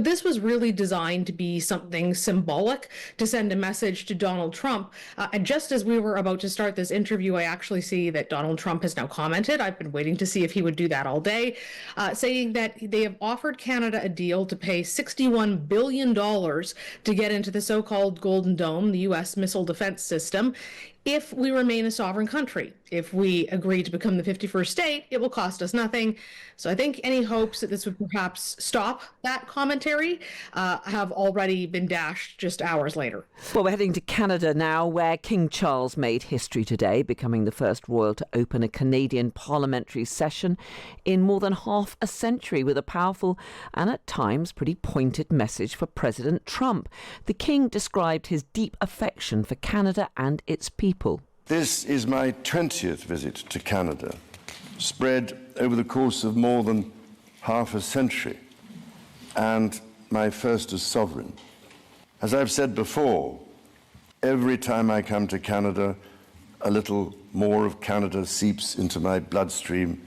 this was really designed to be something symbolic, to send a message to Donald Trump. And just as we were about to start this interview, I actually see that Donald Trump has now commented. I've been waiting to see if he would do that all day, saying that they have offered Canada a deal to pay $61 billion to get into the so-called Golden Dome, the U.S. missile defense system, if we remain a sovereign country. If we agree to become the 51st state, it will cost us nothing. So I think any hopes that this would perhaps stop that commentary have already been dashed just hours later. Well, we're heading to Canada now, where King Charles made history today, becoming the first royal to open a Canadian parliamentary session in more than half a century, with a powerful and at times pretty pointed message for President Trump. The King described his deep affection for Canada and its people. This is my 20th visit to Canada, spread over the course of more than half a century, and my first as sovereign. As I've said before, every time I come to Canada, a little more of Canada seeps into my bloodstream,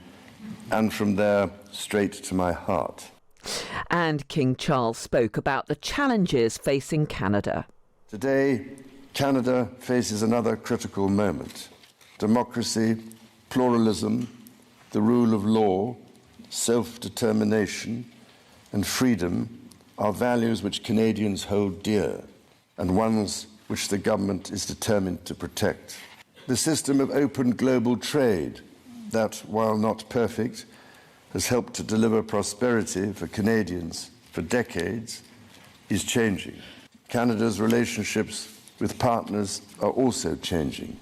and from there straight to my heart. And King Charles spoke about the challenges facing Canada. Today, Canada faces another critical moment. Democracy, pluralism, the rule of law, self-determination, and freedom are values which Canadians hold dear, and ones which the government is determined to protect. The system of open global trade that, while not perfect, has helped to deliver prosperity for Canadians for decades, is changing. Canada's relationships with partners are also changing.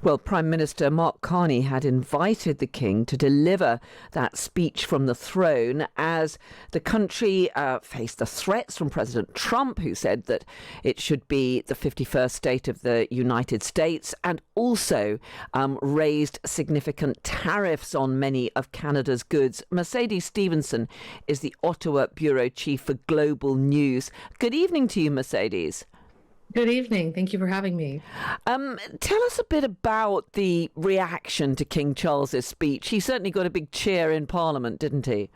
Well, Prime Minister Mark Carney had invited the King to deliver that speech from the throne as the country faced the threats from President Trump, who said that it should be the 51st state of the United States, and also raised significant tariffs on many of Canada's goods. Mercedes Stephenson is the Ottawa Bureau Chief for Global News. Good evening to you, Mercedes. Good evening. Thank you for having me. Tell us a bit about the reaction to King Charles's speech. He certainly got a big cheer in Parliament, didn't he?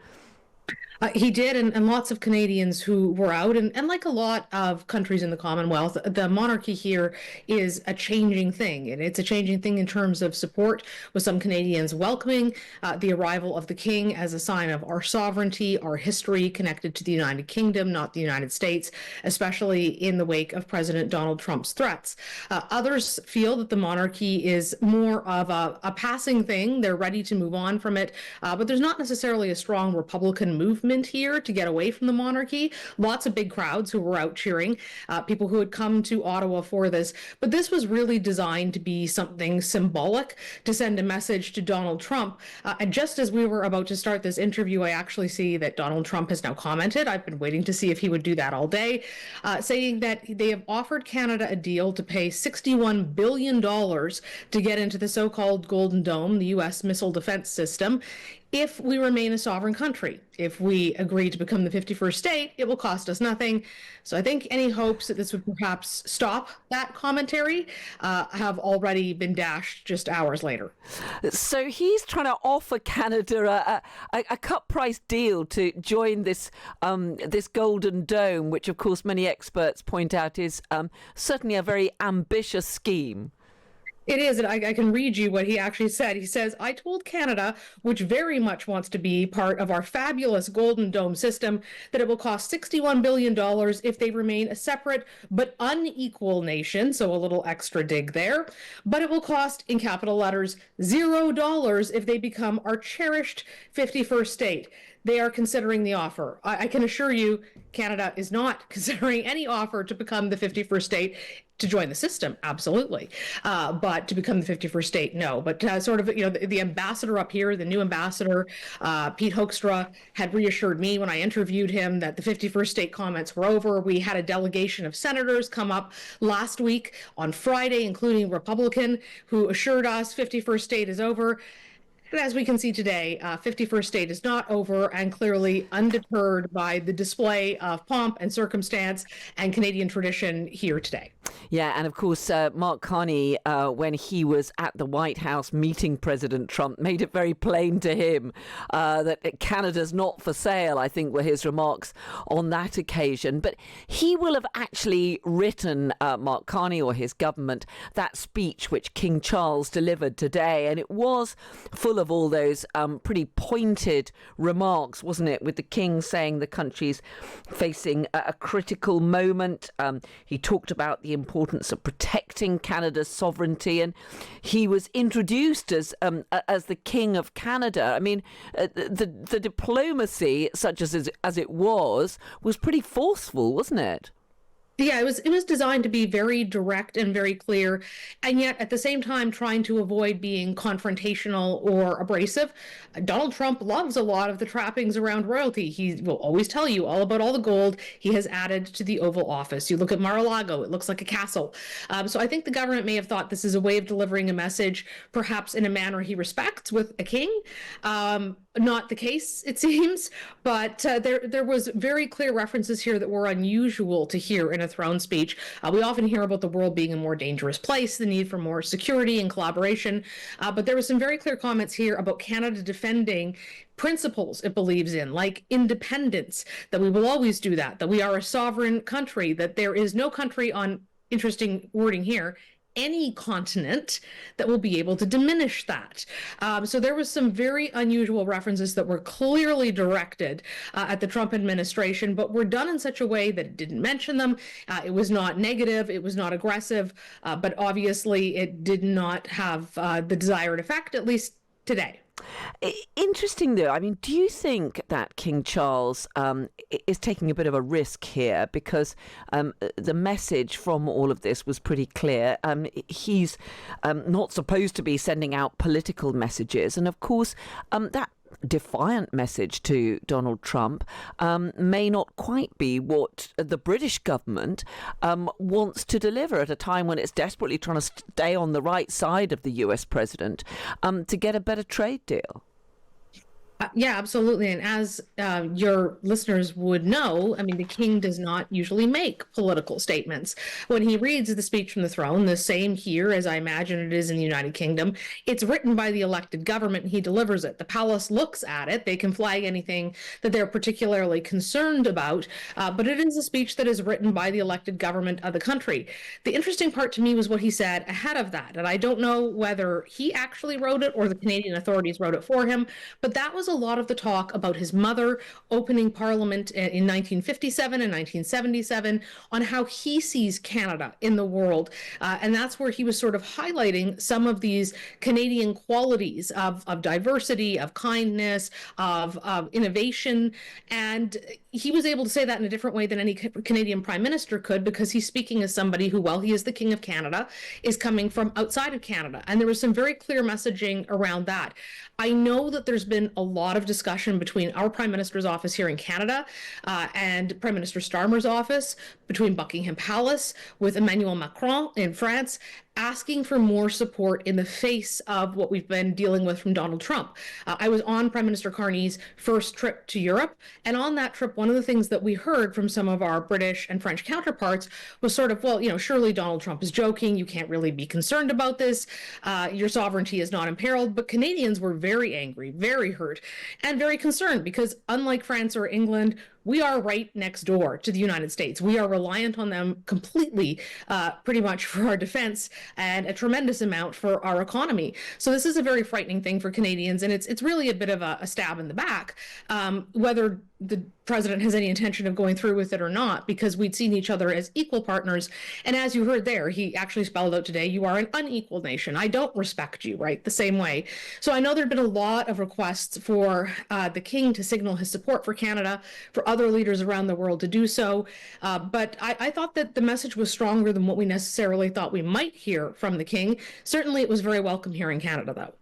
He did, and lots of Canadians who were out, and like a lot of countries in the Commonwealth, the monarchy here is a changing thing, and it's a changing thing in terms of support, with some Canadians welcoming the arrival of the King as a sign of our sovereignty, our history connected to the United Kingdom, not the United States, especially in the wake of President Donald Trump's threats. Others feel that the monarchy is more of a passing thing. They're ready to move on from it, but there's not necessarily a strong Republican movement here to get away from the monarchy. Lots of big crowds who were out cheering, people who had come to Ottawa for this. But this was really designed to be something symbolic, to send a message to Donald Trump. And just as we were about to start this interview, I actually see that Donald Trump has now commented. I've been waiting to see if he would do that all day, saying that they have offered Canada a deal to pay $61 billion to get into the so-called Golden Dome, the U.S. missile defense system, if we remain a sovereign country. If we agree to become the 51st state, it will cost us nothing. So I think any hopes that this would perhaps stop that commentary have already been dashed just hours later. So he's trying to offer Canada a cut price deal to join this this Golden Dome, which of course many experts point out is certainly a very ambitious scheme. It is, and I can read you what he actually said. He says, "I told Canada, which very much wants to be part of our fabulous Golden Dome system, that it will cost $61 billion if they remain a separate but unequal nation," so a little extra dig there, "but it will cost, in capital letters, $0 if they become our cherished 51st state. They are considering the offer." I can assure you, Canada is not considering any offer to become the 51st state. To join the system, absolutely. But to become the 51st state, no. But sort of, the ambassador up here, the new ambassador, Pete Hoekstra, had reassured me when I interviewed him that the 51st state comments were over. We had a delegation of senators come up last week on Friday, including Republican, who assured us 51st state is over. But as we can see today, 51st State is not over and clearly undeterred by the display of pomp and circumstance and Canadian tradition here today. Yeah, and of course, Mark Carney, when he was at the White House meeting President Trump, made it very plain to him that Canada's not for sale, I think were his remarks on that occasion. But he will have actually written, Mark Carney or his government, that speech which King Charles delivered today. And it was full of all those pretty pointed remarks, wasn't it? With the King saying the country's facing a critical moment. He talked about the importance of protecting Canada's sovereignty, and he was introduced as the King of Canada. I mean, the diplomacy, such as it was pretty forceful, wasn't it? Yeah, it was designed to be very direct and very clear, and yet at the same time trying to avoid being confrontational or abrasive. Donald Trump loves a lot of the trappings around royalty. He will always tell you all about all the gold he has added to the Oval Office. You look at Mar-a-Lago, it looks like a castle. So I think the government may have thought this is a way of delivering a message, perhaps in a manner he respects with a king. Not the case, it seems, but there was very clear references here that were unusual to hear in a throne speech. We often hear about the world being a more dangerous place, the need for more security and collaboration, but there were some very clear comments here about Canada defending principles it believes in, like independence, that we will always do that we are a sovereign country, that there is no country on, interesting wording here, any continent that will be able to diminish that. So there was some very unusual references that were clearly directed at the Trump administration, but were done in such a way that it didn't mention them. It was not negative, it was not aggressive, but obviously it did not have the desired effect, at least today. Interesting, though. I mean, do you think that King Charles is taking a bit of a risk here? Because the message from all of this was pretty clear. He's not supposed to be sending out political messages. And of course, that defiant message to Donald Trump may not quite be what the British government wants to deliver at a time when it's desperately trying to stay on the right side of the US president to get a better trade deal. Yeah, absolutely. And as your listeners would know, I mean, the king does not usually make political statements. When he reads the speech from the throne, the same here as I imagine it is in the United Kingdom, it's written by the elected government and he delivers it. The palace looks at it. They can flag anything that they're particularly concerned about, but it is a speech that is written by the elected government of the country. The interesting part to me was what he said ahead of that. And I don't know whether he actually wrote it or the Canadian authorities wrote it for him, but that was a lot of the talk about his mother opening Parliament in 1957 and 1977 on how he sees Canada in the world. And that's where he was sort of highlighting some of these Canadian qualities of diversity, of kindness, of innovation. And he was able to say that in a different way than any Canadian prime minister could, because he's speaking as somebody who, while he is the King of Canada, is coming from outside of Canada. And there was some very clear messaging around that. I know that there's been a lot of discussion between our Prime Minister's office here in Canada and Prime Minister Starmer's office, between Buckingham Palace, with Emmanuel Macron in France, asking for more support in the face of what we've been dealing with from Donald Trump. I was on Prime Minister Carney's first trip to Europe, and on that trip, one of the things that we heard from some of our British and French counterparts was sort of, well, surely Donald Trump is joking. You can't really be concerned about this. Your sovereignty is not imperiled. But Canadians were very angry, very hurt, and very concerned because unlike France or England, we are right next door to the United States. We are reliant on them completely, pretty much for our defense and a tremendous amount for our economy. So this is a very frightening thing for Canadians, and it's really a bit of a stab in the back, whether the president has any intention of going through with it or not, because we'd seen each other as equal partners. And as you heard there, he actually spelled out today, you are an unequal nation. I don't respect you, right? The same way. So I know there'd been a lot of requests for the king to signal his support for Canada, for other leaders around the world to do so. But I thought that the message was stronger than what we necessarily thought we might hear from the king. Certainly it was very welcome here in Canada, though.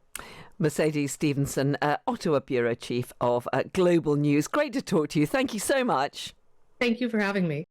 Mercedes Stephenson, Ottawa Bureau Chief of Global News. Great to talk to you. Thank you so much. Thank you for having me.